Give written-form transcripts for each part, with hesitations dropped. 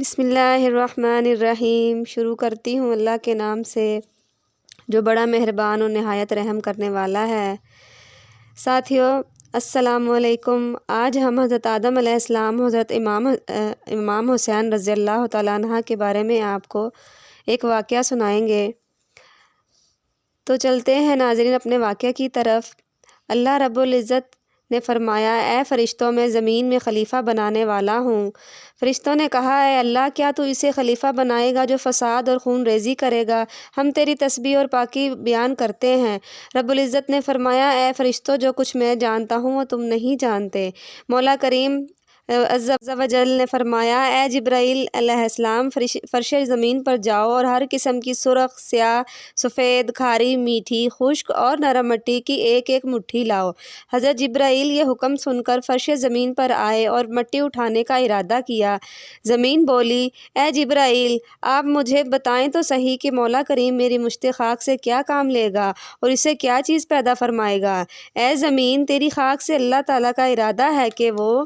بسم اللہ الرحمن الرحیم۔ شروع کرتی ہوں اللہ کے نام سے جو بڑا مہربان اور نہایت رحم کرنے والا ہے۔ ساتھیوں السلام علیکم۔ آج ہم حضرت آدم علیہ السلام، حضرت امام حسین رضی اللہ تعالیٰ عنہ کے بارے میں آپ کو ایک واقعہ سنائیں گے۔ تو چلتے ہیں ناظرین اپنے واقعہ کی طرف۔ اللہ رب العزت نے فرمایا، اے فرشتوں، میں زمین میں خلیفہ بنانے والا ہوں۔ فرشتوں نے کہا، اے اللہ، کیا تو اسے خلیفہ بنائے گا جو فساد اور خون ریزی کرے گا؟ ہم تیری تسبیح اور پاکی بیان کرتے ہیں۔ رب العزت نے فرمایا، اے فرشتوں، جو کچھ میں جانتا ہوں وہ تم نہیں جانتے۔ مولا کریم عز و جل نے فرمایا، اے جبرائیل علیہ السلام، فرش زمین پر جاؤ اور ہر قسم کی سرخ، سیاہ، سفید، کھاری، میٹھی، خشک اور نرم مٹی کی ایک ایک مٹھی لاؤ۔ حضرت جبرائیل یہ حکم سن کر فرش زمین پر آئے اور مٹی اٹھانے کا ارادہ کیا۔ زمین بولی، اے جبرائیل، آپ مجھے بتائیں تو صحیح کہ مولا کریم میری مشت خاک سے کیا کام لے گا اور اسے کیا چیز پیدا فرمائے گا؟ اے زمین، تیری خاک سے اللہ تعالیٰ کا ارادہ ہے کہ وہ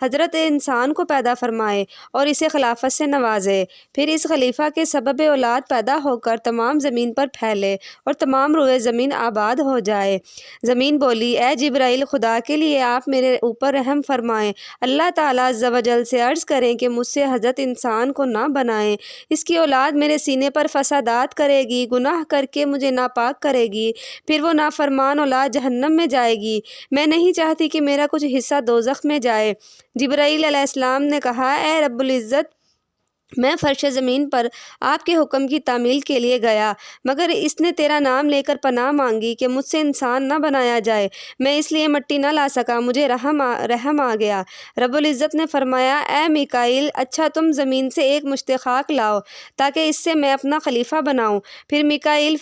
حضرت انسان کو پیدا فرمائے اور اسے خلافت سے نوازے، پھر اس خلیفہ کے سبب اولاد پیدا ہو کر تمام زمین پر پھیلے اور تمام روئے زمین آباد ہو جائے۔ زمین بولی، اے جبرائیل، خدا کے لیے آپ میرے اوپر رحم فرمائیں۔ اللہ تعالیٰ عز و جل سے عرض کریں کہ مجھ سے حضرت انسان کو نہ بنائیں، اس کی اولاد میرے سینے پر فسادات کرے گی، گناہ کر کے مجھے ناپاک کرے گی، پھر وہ نافرمان اولاد جہنم میں جائے گی۔ میں نہیں چاہتی کہ میرا کچھ حصہ دوزخ میں جائے۔ جبرائیل علیہ السلام نے کہا، اے رب العزت، میں فرش زمین پر آپ کے حکم کی تعمیل کے لیے گیا، مگر اس نے تیرا نام لے کر پناہ مانگی کہ مجھ سے انسان نہ بنایا جائے، میں اس لیے مٹی نہ لا سکا، مجھے رحم آ گیا۔ رب العزت نے فرمایا، اے میکائیل، اچھا تم زمین سے ایک مشت خاک لاؤ تاکہ اس سے میں اپنا خلیفہ بناؤں۔ پھر میکائیل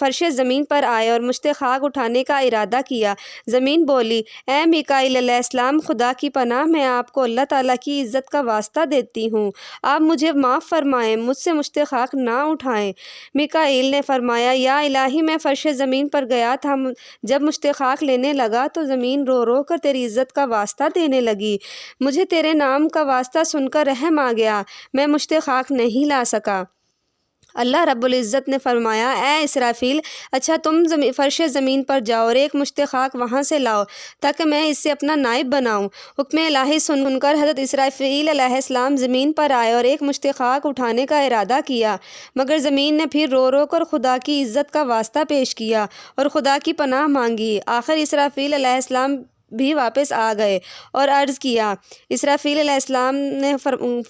فرش زمین پر آئے اور مشت خاک اٹھانے کا ارادہ کیا۔ زمین بولی، اے میکائیل علیہ السلام، خدا کی پناہ میں آپ کو اللہ تعالیٰ کی عزت کا واسطہ دیتی ہوں، آپ مجھے معاف فرمائیں، مجھ سے مشت خاک نہ اٹھائیں۔ میکائیل نے فرمایا، یا الہی، میں فرش زمین پر گیا تھا، جب مشت خاک لینے لگا تو زمین رو رو کر تیری عزت کا واسطہ دینے لگی، مجھے تیرے نام کا واسطہ سن کر رحم آ گیا، میں مشت خاک نہیں لا سکا۔ اللہ رب العزت نے فرمایا، اے اسرافیل، اچھا تم فرش زمین پر جاؤ اور ایک مشت خاک وہاں سے لاؤ تاکہ میں اس سے اپنا نائب بناؤں۔ حکم الہی سن کر حضرت اسرافیل علیہ السلام زمین پر آئے اور ایک مشت خاک اٹھانے کا ارادہ کیا، مگر زمین نے پھر رو رو کر خدا کی عزت کا واسطہ پیش کیا اور خدا کی پناہ مانگی۔ آخر اسرافیل علیہ السلام بھی واپس آ گئے اور عرض کیا۔ اسرافیل علیہ السلام نے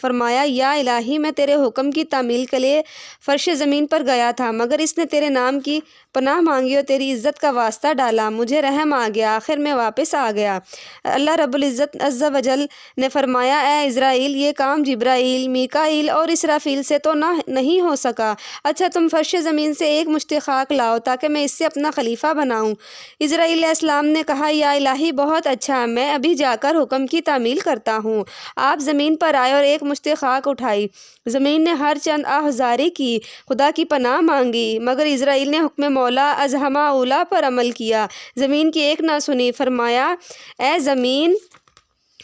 فرمایا، یا الہی، میں تیرے حکم کی تعمیل کے لیے فرش زمین پر گیا تھا، مگر اس نے تیرے نام کی پناہ مانگی اور تیری عزت کا واسطہ ڈالا، مجھے رحم آ گیا، آخر میں واپس آ گیا۔ اللہ رب العزت عز و جل نے فرمایا، اے عزرائیل، یہ کام جبرائیل، میکائیل اور اسرافیل سے تو نہیں ہو سکا، اچھا تم فرش زمین سے ایک مشت خاک لاؤ تاکہ میں اس سے اپنا خلیفہ بناؤں۔ عزرائیل علیہ السلام نے کہا، یا الہی، بہت اچھا، میں ابھی جا کر حکم کی تعمیل کرتا ہوں۔ آپ زمین پر آئے اور ایک مشت خاک اٹھائی، زمین نے ہر چند آہذاری کی، خدا کی پناہ مانگی، مگر عزرائیل نے حکم مولا از ہمہ اولی پر عمل کیا، زمین کی ایک نہ سنی۔ فرمایا، اے زمین،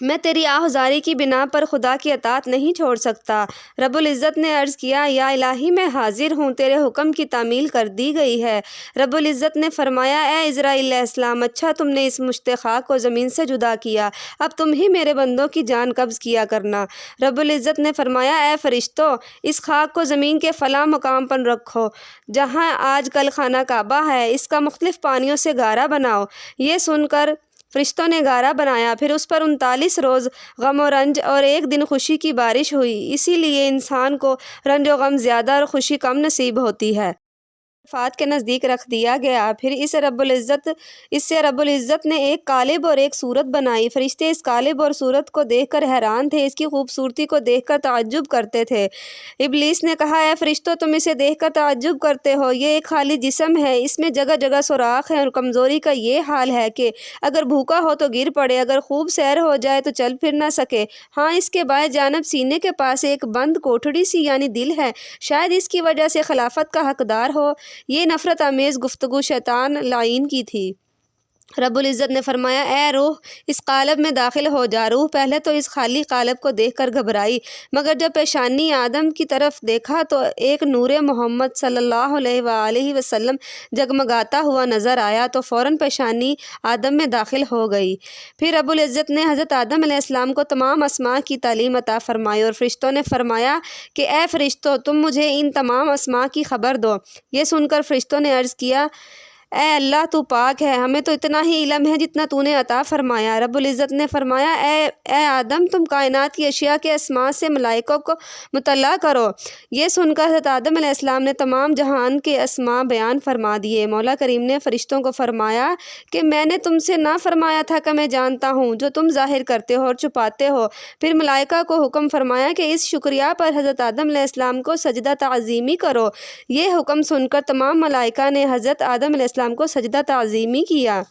میں تیری آہذاری کی بنا پر خدا کی اطاعت نہیں چھوڑ سکتا۔ رب العزت نے عرض کیا، یا الہی، میں حاضر ہوں، تیرے حکم کی تعمیل کر دی گئی ہے۔ رب العزت نے فرمایا، اے عزرائیل علیہ السلام، اچھا تم نے اس مشت خاک کو زمین سے جدا کیا، اب تم ہی میرے بندوں کی جان قبض کیا کرنا۔ رب العزت نے فرمایا، اے فرشتوں، اس خاک کو زمین کے فلاں مقام پر رکھو جہاں آج کل خانہ کعبہ ہے، اس کا مختلف پانیوں سے گارا بناؤ۔ یہ سن کر فرشتوں نے گارا بنایا، پھر اس پر 39 روز غم و رنج اور ایک دن خوشی کی بارش ہوئی، اسی لیے انسان کو رنج و غم زیادہ اور خوشی کم نصیب ہوتی ہے۔ وفات کے نزدیک رکھ دیا گیا، پھر اس سے رب العزت نے ایک قالب اور ایک صورت بنائی۔ فرشتے اس قالب اور صورت کو دیکھ کر حیران تھے، اس کی خوبصورتی کو دیکھ کر تعجب کرتے تھے۔ ابلیس نے کہا، اے فرشتوں، تم اسے دیکھ کر تعجب کرتے ہو، یہ ایک خالی جسم ہے، اس میں جگہ جگہ سوراخ ہیں اور کمزوری کا یہ حال ہے کہ اگر بھوکا ہو تو گر پڑے، اگر خوب سیر ہو جائے تو چل پھر نہ سکے۔ ہاں، اس کے بائیں جانب سینے کے پاس ایک بند کوٹھڑی سی یعنی دل ہے، شاید اس کی وجہ سے خلافت کا حقدار ہو۔ یہ نفرت آمیز گفتگو شیطان لعین کی تھی۔ رب العزت نے فرمایا اے روح اس قالب میں داخل ہو جا۔ روح پہلے تو اس خالی قالب کو دیکھ کر گھبرائی، مگر جب پیشانی آدم کی طرف دیکھا تو ایک نور محمد صلی اللہ علیہ وآلہ وسلم جگمگاتا ہوا نظر آیا تو فوراً پیشانی آدم میں داخل ہو گئی۔ پھر رب العزت نے حضرت آدم علیہ السلام کو تمام اسماء کی تعلیم عطا فرمائی اور فرشتوں نے فرمایا کہ اے فرشتوں تم مجھے ان تمام اسماء کی خبر دو۔ یہ سن کر فرشتوں نے عرض کیا اے اللہ تو پاک ہے، ہمیں تو اتنا ہی علم ہے جتنا تو نے عطا فرمایا۔ رب العزت نے فرمایا اے آدم تم کائنات کی اشیاء کے اسماء سے ملائکوں کو مطلع کرو۔ یہ سن کر حضرت آدم علیہ السلام نے تمام جہان کے اسماء بیان فرما دیے۔ مولا کریم نے فرشتوں کو فرمایا کہ میں نے تم سے نہ فرمایا تھا کہ میں جانتا ہوں جو تم ظاہر کرتے ہو اور چھپاتے ہو۔ پھر ملائکہ کو حکم فرمایا کہ اس شکریہ پر حضرت آدم علیہ السلام کو سجدہ تعظیمی کرو۔ یہ حکم سن کر تمام ملائکہ نے حضرت آدم علیہ السلام کو سجدہ تعظیمی کیا۔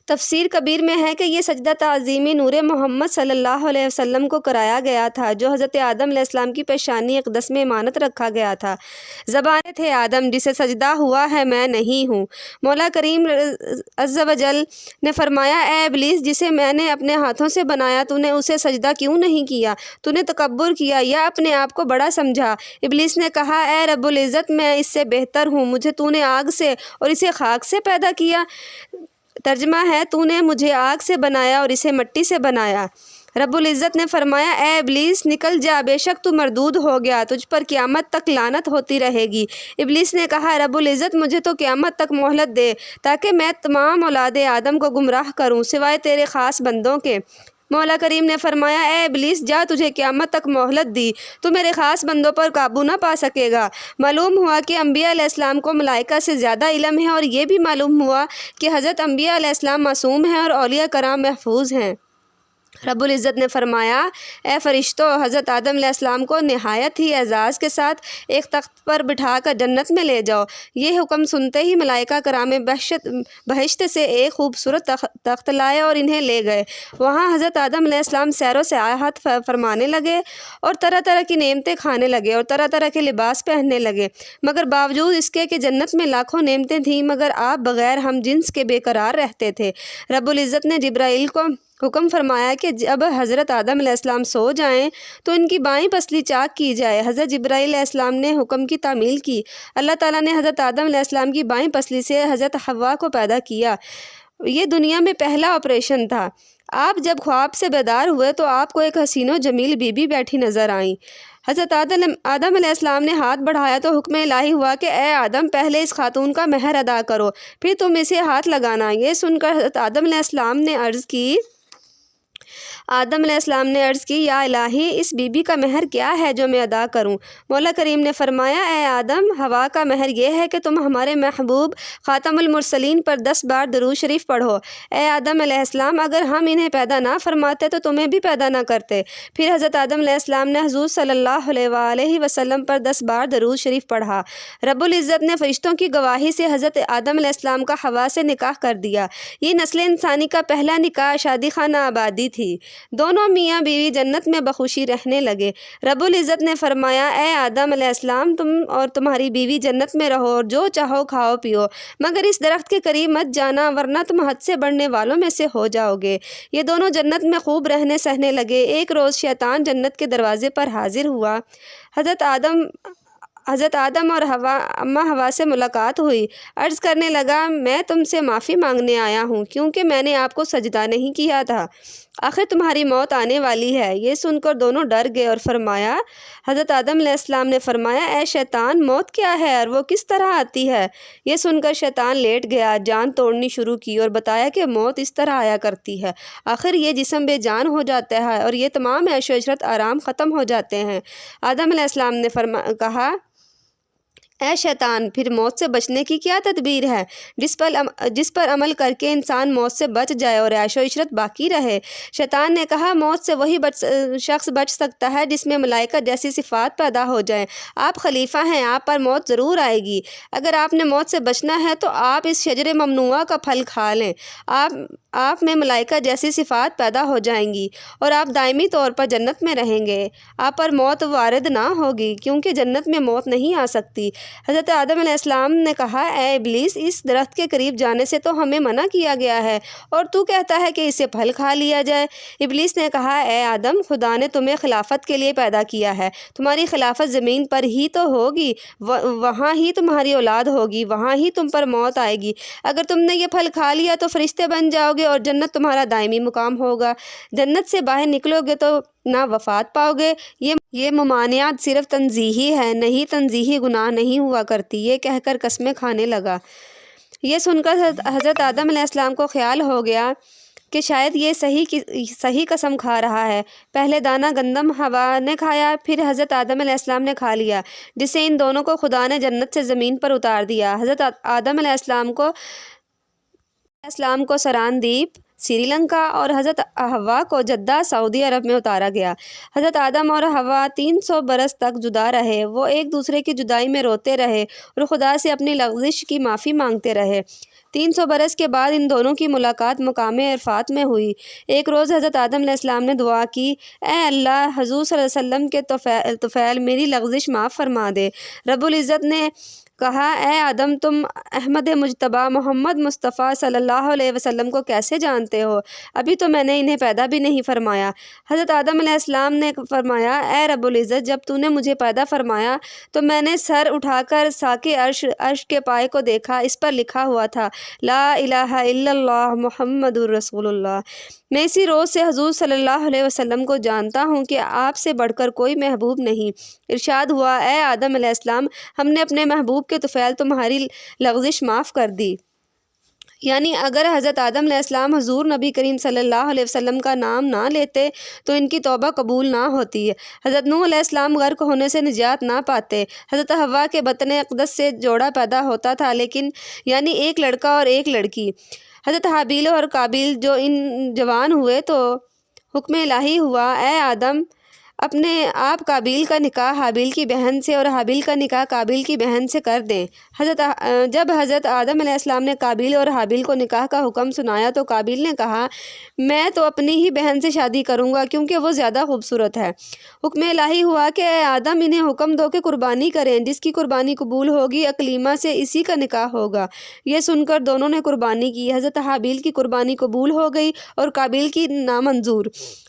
تفسیر کبیر میں ہے کہ یہ سجدہ تعظیمی نور محمد صلی اللہ علیہ وسلم کو کرایا گیا تھا جو حضرت آدم علیہ السلام کی پیشانی اقدس میں امانت رکھا گیا تھا۔ زبان تھے آدم جسے سجدہ ہوا ہے میں نہیں ہوں۔ مولا کریم عز و جل نے فرمایا اے ابلیس جسے میں نے اپنے ہاتھوں سے بنایا تو نے اسے سجدہ کیوں نہیں کیا؟ تو نے تکبر کیا یا اپنے آپ کو بڑا سمجھا؟ ابلیس نے کہا اے رب العزت میں اس سے بہتر ہوں، مجھے تو نے آگ سے اور اسے خاک سے پیدا کیا۔ ترجمہ ہے تو نے مجھے آگ سے بنایا اور اسے مٹی سے بنایا۔ رب العزت نے فرمایا اے ابلیس نکل جا، بے شک تو مردود ہو گیا، تجھ پر قیامت تک لعنت ہوتی رہے گی۔ ابلیس نے کہا رب العزت مجھے تو قیامت تک مہلت دے تاکہ میں تمام اولاد آدم کو گمراہ کروں سوائے تیرے خاص بندوں کے۔ مولا کریم نے فرمایا اے ابلیس جا، تجھے قیامت تک مہلت دی، تو میرے خاص بندوں پر قابو نہ پا سکے گا۔ معلوم ہوا کہ انبیاء علیہ السلام کو ملائکہ سے زیادہ علم ہے، اور یہ بھی معلوم ہوا کہ حضرت انبیاء علیہ السلام معصوم ہیں اور اولیاء کرام محفوظ ہیں۔ رب العزت نے فرمایا اے فرشتوں حضرت آدم علیہ السلام کو نہایت ہی اعزاز کے ساتھ ایک تخت پر بٹھا کر جنت میں لے جاؤ۔ یہ حکم سنتے ہی ملائکہ کرام بہشت سے ایک خوبصورت تخت لائے اور انہیں لے گئے۔ وہاں حضرت آدم علیہ السلام سیر و سیاحت فرمانے لگے اور طرح طرح کی نعمتیں کھانے لگے اور طرح طرح کے لباس پہننے لگے، مگر باوجود اس کے کہ جنت میں لاکھوں نعمتیں تھیں مگر آپ بغیر ہم جنس کے بے قرار رہتے تھے۔ رب العزت نے جبرائیل کو حکم فرمایا کہ جب حضرت آدم علیہ السلام سو جائیں تو ان کی بائیں پسلی چاک کی جائے۔ حضرت جبرائیل علیہ السلام نے حکم کی تعمیل کی۔ اللہ تعالیٰ نے حضرت آدم علیہ السلام کی بائیں پسلی سے حضرت حوا کو پیدا کیا۔ یہ دنیا میں پہلا آپریشن تھا۔ آپ جب خواب سے بیدار ہوئے تو آپ کو ایک حسین و جمیل بی بی بیٹھی نظر آئیں۔ حضرت آدم علیہ السلام نے ہاتھ بڑھایا تو حکم الہی ہوا کہ اے آدم پہلے اس خاتون کا مہر ادا کرو، پھر تم اسے ہاتھ لگانا۔ یہ سن کر حضرت آدم علیہ السلام نے عرض کی یا الہی اس بی بی کا مہر کیا ہے جو میں ادا کروں؟ مولا کریم نے فرمایا اے آدم حوا کا مہر یہ ہے کہ تم ہمارے محبوب خاتم المرسلین پر 10 بار درود شریف پڑھو۔ اے آدم علیہ السلام اگر ہم انہیں پیدا نہ فرماتے تو تمہیں بھی پیدا نہ کرتے۔ پھر حضرت آدم علیہ السلام نے حضور صلی اللہ علیہ وآلہ وسلم پر 10 بار درود شریف پڑھا۔ رب العزت نے فرشتوں کی گواہی سے حضرت آدم علیہ السلام کا حوا سے نکاح کر دیا۔ یہ نسل انسانی کا پہلا نکاح شادی خانہ آبادی تھی۔ دونوں میاں بیوی جنت میں بخوشی رہنے لگے۔ رب العزت نے فرمایا اے آدم علیہ السلام تم اور تمہاری بیوی جنت میں رہو اور جو چاہو کھاؤ پیو، مگر اس درخت کے قریب مت جانا ورنہ تم حد سے بڑھنے والوں میں سے ہو جاؤ گے۔ یہ دونوں جنت میں خوب رہنے سہنے لگے۔ ایک روز شیطان جنت کے دروازے پر حاضر ہوا۔ حضرت آدم اور اماں حوا سے ملاقات ہوئی۔ عرض کرنے لگا میں تم سے معافی مانگنے آیا ہوں کیونکہ میں نے آپ کو سجدہ نہیں کیا تھا، آخر تمہاری موت آنے والی ہے۔ یہ سن کر دونوں ڈر گئے اور فرمایا حضرت آدم علیہ السلام نے فرمایا اے شیطان موت کیا ہے اور وہ کس طرح آتی ہے؟ یہ سن کر شیطان لیٹ گیا، جان توڑنی شروع کی اور بتایا کہ موت اس طرح آیا کرتی ہے، آخر یہ جسم بے جان ہو جاتا ہے اور یہ تمام عیش و عشرت آرام ختم ہو جاتے ہیں۔ آدم علیہ السلام نے کہا اے شیطان پھر موت سے بچنے کی کیا تدبیر ہے جس پر عمل کر کے انسان موت سے بچ جائے اور عیش و عشرت باقی رہے؟ شیطان نے کہا موت سے وہی شخص بچ سکتا ہے جس میں ملائکہ جیسی صفات پیدا ہو جائیں۔ آپ خلیفہ ہیں، آپ پر موت ضرور آئے گی۔ اگر آپ نے موت سے بچنا ہے تو آپ اس شجر ممنوعہ کا پھل کھا لیں، آپ میں ملائکہ جیسی صفات پیدا ہو جائیں گی اور آپ دائمی طور پر جنت میں رہیں گے۔ آپ پر موت وارد نہ ہوگی کیونکہ جنت میں موت نہیں آ سکتی۔ حضرت آدم علیہ السلام نے کہا اے ابلیس اس درخت کے قریب جانے سے تو ہمیں منع کیا گیا ہے اور تو کہتا ہے کہ اسے پھل کھا لیا جائے۔ ابلیس نے کہا اے آدم خدا نے تمہیں خلافت کے لیے پیدا کیا ہے، تمہاری خلافت زمین پر ہی تو ہوگی، وہاں ہی تمہاری اولاد ہوگی، وہاں ہی تم پر موت آئے گی۔ اگر تم نے یہ پھل کھا لیا تو فرشتے بن جاؤ گے اور جنت تمہارا دائمی مقام ہوگا۔ جنت سے باہر نکلو گے تو نہ وفات پاؤ گے۔ یہ ممانعت صرف تنزیہی ہے، نہیں تنزیہی گناہ نہیں ہوا کرتی۔ یہ کہہ کر قسمیں کھانے لگا۔ یہ سن کر حضرت آدم علیہ السلام کو خیال ہو گیا کہ شاید یہ صحیح قسم کھا رہا ہے۔ پہلے دانہ گندم ہوا نے کھایا، پھر حضرت آدم علیہ السلام نے کھا لیا، جس سے ان دونوں کو خدا نے جنت سے زمین پر اتار دیا۔ حضرت آدم علیہ السلام کو سراندیپ سری لنکا اور حضرت حوا کو جدہ سعودی عرب میں اتارا گیا۔ حضرت آدم اور حوا 300 برس تک جدا رہے۔ وہ ایک دوسرے کی جدائی میں روتے رہے اور خدا سے اپنی لغزش کی معافی مانگتے رہے۔ 300 برس کے بعد ان دونوں کی ملاقات مقام عرفات میں ہوئی۔ ایک روز حضرت آدم علیہ السلام نے دعا کی اے اللہ حضور صلی اللہ علیہ وسلم کے طفیل میری لغزش معاف فرما دے۔ رب العزت نے کہا اے آدم تم احمد مجتبیٰ محمد مصطفیٰ صلی اللہ علیہ وسلم کو کیسے جانتے ہو؟ ابھی تو میں نے انہیں پیدا بھی نہیں فرمایا۔ حضرت آدم علیہ السلام نے فرمایا اے رب العزت جب تو نے مجھے پیدا فرمایا تو میں نے سر اٹھا کر ساق عرش کے پائے کو دیکھا، اس پر لکھا ہوا تھا لا الہ الا اللہ محمد الرسول اللہ۔ میں اسی روز سے حضور صلی اللہ علیہ وسلم کو جانتا ہوں کہ آپ سے بڑھ کر کوئی محبوب نہیں۔ ارشاد ہوا اے آدم علیہ السلام ہم نے اپنے محبوب کے طفیل تمہاری لغزش معاف کر دی۔ یعنی اگر حضرت آدم علیہ السلام حضور نبی کریم صلی اللہ علیہ وسلم کا نام نہ لیتے تو ان کی توبہ قبول نہ ہوتی ہے۔ حضرت نوح علیہ السلام غرق ہونے سے نجات نہ پاتے۔ حضرت حوا کے بطن اقدس سے جوڑا پیدا ہوتا تھا، لیکن یعنی ایک لڑکا اور ایک لڑکی۔ حضرت حابیل اور قابیل جو ان جوان ہوئے تو حکم الہی ہوا اے آدم اپنے آپ قابیل کا نکاح حابیل کی بہن سے اور حابیل کا نکاح قابیل کی بہن سے کر دیں۔ جب حضرت آدم علیہ السلام نے قابیل اور حابیل کو نکاح کا حکم سنایا تو قابیل نے کہا میں تو اپنی ہی بہن سے شادی کروں گا کیونکہ وہ زیادہ خوبصورت ہے۔ حکم الہی ہوا کہ اے آدم انہیں حکم دو کہ قربانی کریں، جس کی قربانی قبول ہوگی اکلیمہ سے اسی کا نکاح ہوگا۔ یہ سن کر دونوں نے قربانی کی۔ حضرت حابیل کی قربانی قبول ہو گئی اور قابیل کی نامنظور۔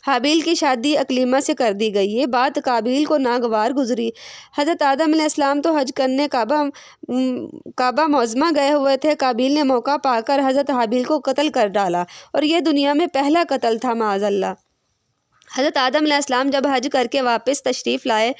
حابیل کی شادی اکلیمہ سے کر دی گئی۔ یہ بات قابیل کو ناگوار گزری۔ حضرت آدم علیہ السلام تو حج کرنے کعبہ معظمہ گئے ہوئے تھے۔ قابیل نے موقع پا کر حضرت حابیل کو قتل کر ڈالا اور یہ دنیا میں پہلا قتل تھا معاذ اللہ۔ حضرت آدم علیہ السلام جب حج کر کے واپس تشریف لائے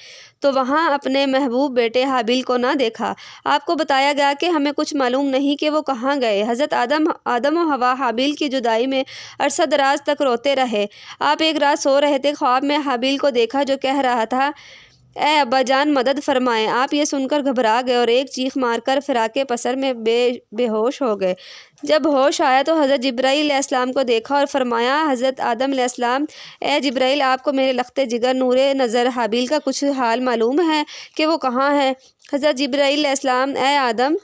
تو وہاں اپنے محبوب بیٹے حابیل کو نہ دیکھا۔ آپ کو بتایا گیا کہ ہمیں کچھ معلوم نہیں کہ وہ کہاں گئے۔ حضرت آدم و حوا حابیل کی جدائی میں عرصہ دراز تک روتے رہے۔ آپ ایک رات سو رہے تھے، خواب میں حابیل کو دیکھا جو کہہ رہا تھا اے ابا جان مدد فرمائیں۔ آپ یہ سن کر گھبرا گئے اور ایک چیخ مار کر فراق پسر میں بے ہوش ہو گئے۔ جب ہوش آیا تو حضرت جبرائیل علیہ السلام کو دیکھا اور فرمایا حضرت آدم علیہ السلام اے جبرائیل آپ کو میرے لخت جگر نور نظر حابیل کا کچھ حال معلوم ہے کہ وہ کہاں ہے؟ حضرت جبرائیل علیہ السلام اے آدم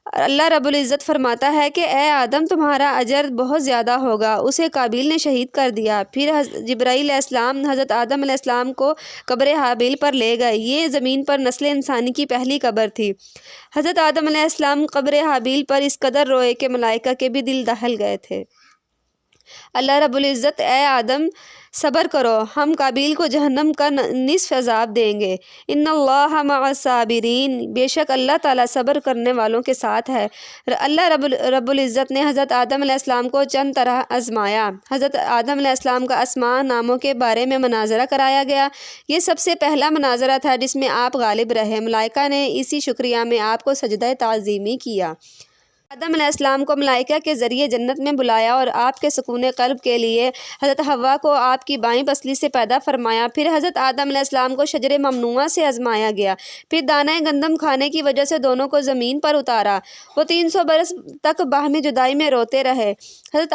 اللہ رب العزت فرماتا ہے کہ اے آدم تمہارا اجر بہت زیادہ ہوگا۔ اسے قابیل نے شہید کر دیا۔ پھر جبرائیل علیہ السلام حضرت آدم علیہ السلام کو قبر حابیل پر لے گئے۔ یہ زمین پر نسل انسانی کی پہلی قبر تھی۔ حضرت آدم علیہ السلام قبر حابیل پر اس قدر روئے کہ ملائکہ کے بھی دل دہل گئے تھے۔ اللہ رب العزت اے آدم صبر کرو، ہم قابیل کو جہنم کا نصف عذاب دیں گے۔ ان اللہ مع الصابرین، بے شک اللہ تعالیٰ صبر کرنے والوں کے ساتھ ہے۔ اللہ رب العزت نے حضرت آدم علیہ السلام کو چند طرح آزمایا۔ حضرت آدم علیہ السلام کا اسماء ناموں کے بارے میں مناظرہ کرایا گیا۔ یہ سب سے پہلا مناظرہ تھا جس میں آپ غالب رہے۔ ملائکہ نے اسی شکریہ میں آپ کو سجدہ تعظیمی کیا۔ آدم علیہ السلام کو ملائکہ کے ذریعے جنت میں بلایا اور آپ کے سکون قلب کے لیے حضرت حوا کو آپ کی بائیں پسلی سے پیدا فرمایا۔ پھر حضرت آدم علیہ السلام کو شجر ممنوعہ سے آزمایا گیا۔ پھر دانہ گندم کھانے کی وجہ سے دونوں کو زمین پر اتارا۔ وہ 300 برس تک باہمی جدائی میں روتے رہے۔ حضرت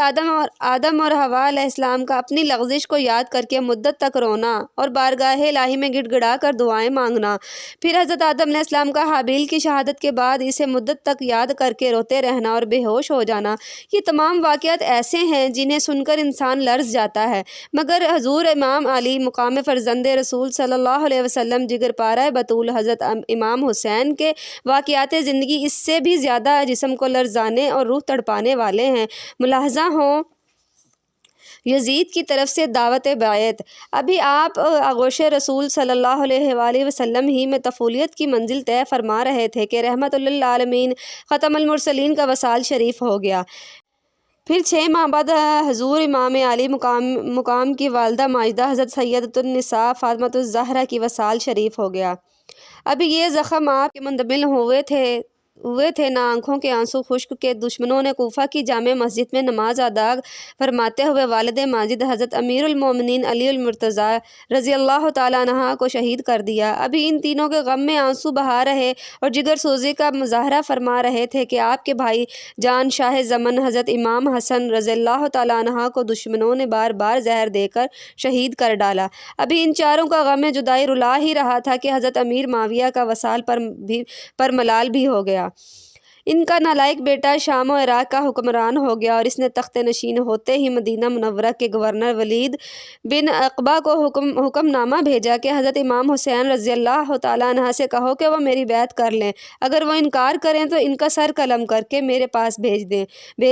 آدم اور حوا علیہ السلام کا اپنی لغزش کو یاد کر کے مدت تک رونا اور بارگاہ الہی میں گڑ گڑا کر دعائیں مانگنا۔ پھر حضرت آدم علیہ السلام کا حابیل کی شہادت کے بعد اسے مدت تک یاد کر کے روتے جھوکے رہنا اور بے ہوش ہو جانا، یہ تمام واقعات ایسے ہیں جنہیں سن کر انسان لرز جاتا ہے، مگر حضور امام علی مقام فرزند رسول صلی اللہ علیہ وسلم جگر پارہ بطول حضرت امام حسین کے واقعات زندگی اس سے بھی زیادہ جسم کو لرزانے اور روح تڑپانے والے ہیں۔ ملاحظہ ہوں یزید کی طرف سے دعوت بیعت۔ ابھی آپ آغوش رسول صلی اللہ علیہ وآلہ وسلم ہی میں طفولیت کی منزل طے فرما رہے تھے کہ رحمت للعالمین ختم المرسلین کا وصال شریف ہو گیا۔ پھر 6 ماہ بعد حضور امام علی مقام کی والدہ ماجدہ حضرت سیدۃ النساء فاطمۃ الزہرا کی وصال شریف ہو گیا۔ ابھی یہ زخم آپ کے مندمل ہوئے تھے نہ آنکھوں کے آنسو خشک کے دشمنوں نے کوفہ کی جامع مسجد میں نماز ادا فرماتے ہوئے والد ماجد حضرت امیر المومنین علی المرتضیٰ رضی اللہ تعالیٰ عنہ کو شہید کر دیا۔ ابھی ان تینوں کے غم میں آنسو بہا رہے اور جگر سوزی کا مظاہرہ فرما رہے تھے کہ آپ کے بھائی جان شاہ زمن حضرت امام حسن رضی اللہ تعالیٰ عنہ کو دشمنوں نے بار بار زہر دے کر شہید کر ڈالا۔ ابھی ان چاروں کا غم جدائی رلا ہی رہا تھا کہ حضرت امیر معاویہ کا وصال پر ملال بھی ہو گیا۔ ان کا نالائق بیٹا شام و عراق کا حکمران ہو گیا اور اس نے تخت نشین ہوتے ہی مدینہ منورہ کے گورنر ولید بن عقبہ کو حکم نامہ بھیجا کہ حضرت امام حسین رضی اللہ تعالیٰ عنہ سے کہو کہ وہ میری بیعت کر لیں، اگر وہ انکار کریں تو ان کا سر قلم کر کے میرے پاس بھیج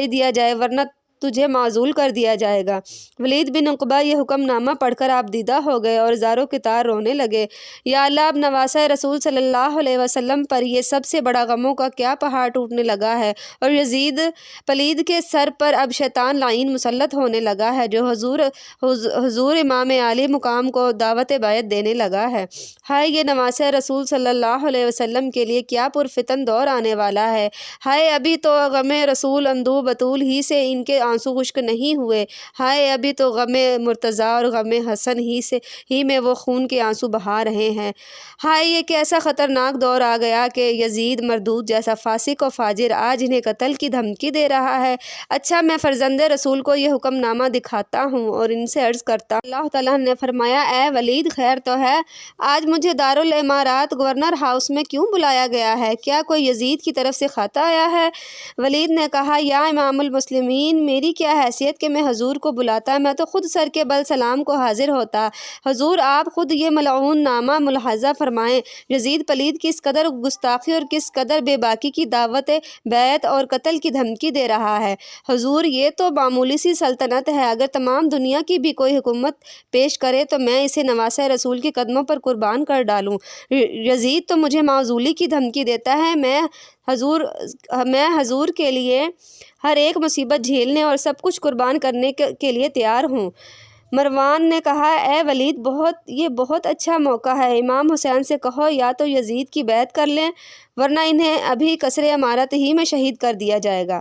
دیا جائے، ورنہ تجھے معزول کر دیا جائے گا۔ ولید بن عقبہ یہ حکم نامہ پڑھ کر آپ دیدہ ہو گئے اور زارو کتار رونے لگے۔ یا اللہ، اب نواسہ رسول صلی اللہ علیہ وسلم پر یہ سب سے بڑا غموں کا کیا پہاڑ ٹوٹنے لگا ہے، اور یزید پلید کے سر پر اب شیطان لعین مسلط ہونے لگا ہے جو حضور امام علی مقام کو دعوت بیعت دینے لگا ہے۔ ہائے، یہ نواسہ رسول صلی اللہ علیہ وسلم کے لیے کیا پرفتن دور آنے والا ہے۔ ہائے، ابھی تو غم رسول اندو بطول ہی سے ان کے آنسو خشک نہیں ہوئے۔ ہائے، ابھی تو غم مرتضیٰ اور غم حسن ہی میں وہ خون کے آنسو بہا رہے ہیں۔ ہائے، یہ کیسا خطرناک دور آ گیا کہ یزید مردود جیسا فاسق و فاجر آج انہیں قتل کی دھمکی دے رہا ہے۔ اچھا، میں فرزند رسول کو یہ حکم نامہ دکھاتا ہوں اور ان سے عرض کرتا ہوں۔ اللہ تعالیٰ نے فرمایا، اے ولید، خیر تو ہے، آج مجھے دارالامارات گورنر ہاؤس میں کیوں بلایا گیا ہے؟ کیا کوئی یزید کی طرف سے خط آیا ہے؟ ولید نے کہا، یا امام المسلمین، میری کیا حیثیت کہ میں حضور کو بلاتا، میں تو خود سر کے بل سلام کو حاضر ہوتا۔ حضور، آپ خود یہ ملعون نامہ ملاحظہ فرمائیں۔ یزید پلید کس قدر گستاخی اور کس قدر بے باکی کی دعوت بیعت اور قتل کی دھمکی دے رہا ہے۔ حضور، یہ تو معمولی سی سلطنت ہے، اگر تمام دنیا کی بھی کوئی حکومت پیش کرے تو میں اسے نواسہ رسول کے قدموں پر قربان کر ڈالوں۔ یزید تو مجھے معزولی کی دھمکی دیتا ہے، میں حضور کے لیے ہر ایک مصیبت جھیلنے اور سب کچھ قربان کرنے کے لیے تیار ہوں۔ مروان نے کہا، اے ولید، یہ بہت اچھا موقع ہے، امام حسین سے کہو یا تو یزید کی بیعت کر لیں، ورنہ انہیں ابھی قصر امارت ہی میں شہید کر دیا جائے گا۔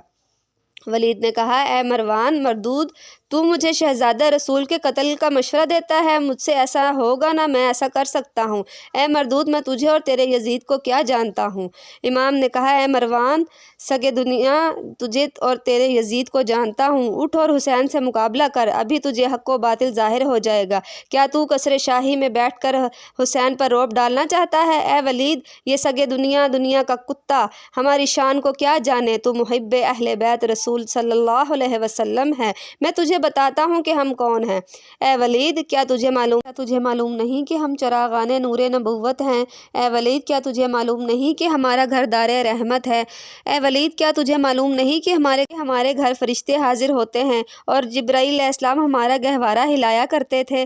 ولید نے کہا، اے مروان مردود، تو مجھے شہزادہ رسول کے قتل کا مشورہ دیتا ہے؟ مجھ سے ایسا ہوگا نہ، میں ایسا کر سکتا ہوں۔ اے مردود، میں تجھے اور تیرے یزید کو کیا جانتا ہوں؟ امام نے کہا، اے مروان سگے دنیا، تجھے اور تیرے یزید کو جانتا ہوں، اٹھ اور حسین سے مقابلہ کر، ابھی تجھے حق و باطل ظاہر ہو جائے گا۔ کیا تو قصر شاہی میں بیٹھ کر حسین پر رعب ڈالنا چاہتا ہے؟ اے ولید، یہ سگے دنیا کا کتا ہماری شان کو کیا جانے، تو محب اہل بیت رسول صلی اللہ علیہ وسلم ہے، میں تجھے بتاتا ہوں کہ ہم کون ہیں۔ اے ولید، کیا تجھے معلوم نہیں کہ ہم چراغان نور نبوت ہیں؟ اے ولید، کیا تجھے معلوم نہیں کہ ہمارا گھر دار رحمت ہے؟ اے ولید، کیا تجھے معلوم نہیں کہ ہمارے گھر فرشتے حاضر ہوتے ہیں اور جبرائیل علیہ السلام ہمارا گہوارہ ہلایا کرتے تھے؟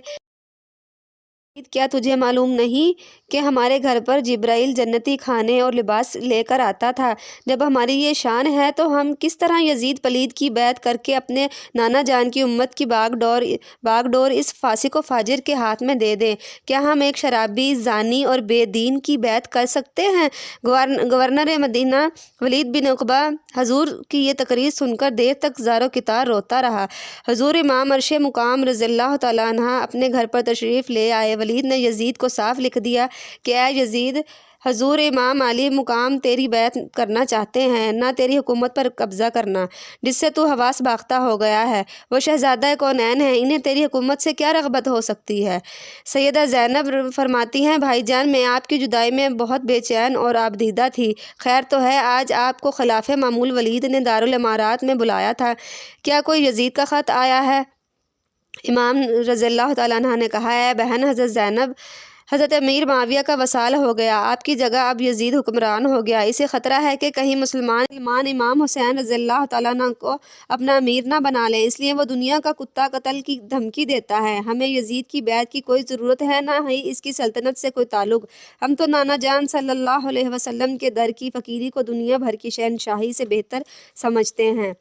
کیا تجھے معلوم نہیں کہ ہمارے گھر پر جبرائیل جنتی کھانے اور لباس لے کر آتا تھا؟ جب ہماری یہ شان ہے تو ہم کس طرح یزید پلید کی بیعت کر کے اپنے نانا جان کی امت کی باغ ڈور اس فاسق و فاجر کے ہاتھ میں دے دیں؟ کیا ہم ایک شرابی، زانی اور بے دین کی بیعت کر سکتے ہیں؟ گورنر مدینہ ولید بن عقبہ حضور کی یہ تقریر سن کر دیر تک زار و کتار روتا رہا۔ حضور امام عرش مقام رضی اللہ تعالیٰ عنہ اپنے گھر پر تشریف لے آئے۔ ولید نے یزید کو صاف لکھ دیا کہ اے یزید، حضور امام علی مقام تیری بیعت کرنا چاہتے ہیں، نہ تیری حکومت پر قبضہ کرنا جس سے تو حواس باختہ ہو گیا ہے۔ وہ شہزادہ کونین ہیں، انہیں تیری حکومت سے کیا رغبت ہو سکتی ہے؟ سیدہ زینب فرماتی ہیں بھائی جان میں آپ کی جدائی میں بہت بے چین اور آبدیدہ تھی۔ خیر تو ہے آج آپ کو خلاف معمول ولید نے دارالامارات میں بلایا تھا، کیا کوئی یزید کا خط آیا ہے؟ امام رضی اللہ تعالیٰ عنہ نے کہا اے بہن حضرت زینب، حضرت امیر معاویہ کا وصال ہو گیا، آپ کی جگہ اب یزید حکمران ہو گیا، اسے خطرہ ہے کہ کہیں مسلمان امام حسین رضی اللہ تعالیٰ عنہ کو اپنا امیر نہ بنا لیں، اس لیے وہ دنیا کا کتا قتل کی دھمکی دیتا ہے۔ ہمیں یزید کی بیعت کی کوئی ضرورت ہے، نہ ہی اس کی سلطنت سے کوئی تعلق۔ ہم تو نانا جان صلی اللہ علیہ وسلم کے در کی فقیری کو دنیا بھر کی شہنشاہی سے بہتر سمجھتے ہیں۔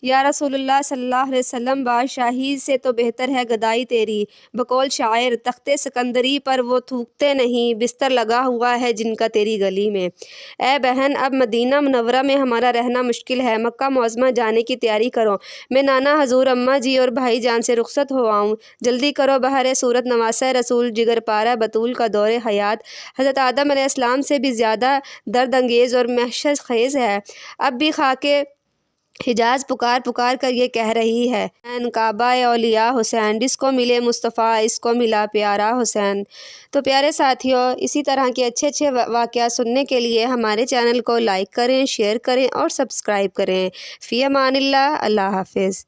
یا رسول اللہ صلی اللہ علیہ وسلم، بادشاہی سے تو بہتر ہے گدائی تیری۔ بقول شاعر تخت سکندری پر وہ تھوکتے نہیں، بستر لگا ہوا ہے جن کا تیری گلی میں۔ اے بہن اب مدینہ منورہ میں ہمارا رہنا مشکل ہے، مکہ معظمہ جانے کی تیاری کرو، میں نانا حضور اماں جی اور بھائی جان سے رخصت ہو آؤں، جلدی کرو بہر صورت نواسہ رسول جگر پارہ بطول کا دور حیات حضرت آدم علیہ السلام سے بھی زیادہ درد انگیز اور محشر خیز ہے۔ اب بھی خاک حجاز پکار پکار کر یہ کہہ رہی ہے حسین کعبہ اولیاء حسین، جس کو ملے مصطفیٰ اس کو ملا پیارا حسین۔ تو پیارے ساتھیوں، اسی طرح کے اچھے اچھے واقعات سننے کے لیے ہمارے چینل کو لائک کریں، شیئر کریں اور سبسکرائب کریں۔ فی امان اللہ، اللہ حافظ۔